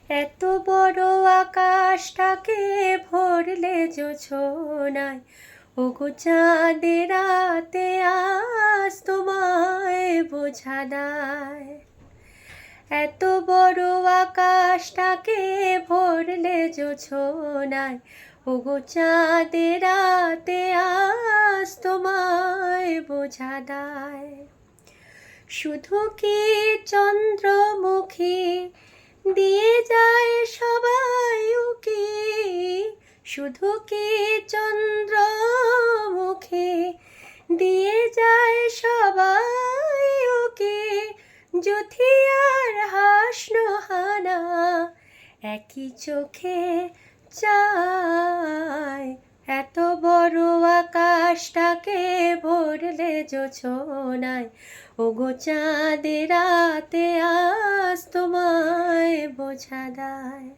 এত বড় আকাশটাকে ভরলে জোছনায়, ওগো চাঁদের রাতে আজ তোমায় বোঝা দায়। এত বড় আকাশটাকে ভরলে জোছনায়, ওগো চাঁদের রাতে আজ তোমায় বোঝা দায়। শুধু কি চন্দ্রমুখী দিয়ে যায় সবাই উকি, শুধু কি চন্দ্রমুখী দিয়ে যায় সবাই উকি, জুথিয়ার হাসনোহানা একই চোখে চায়। এত বড় আকাশটাকে ভরলে জোছনায়, ওগো চাঁদের রাতে আজ তোমায় বোঝা দায়।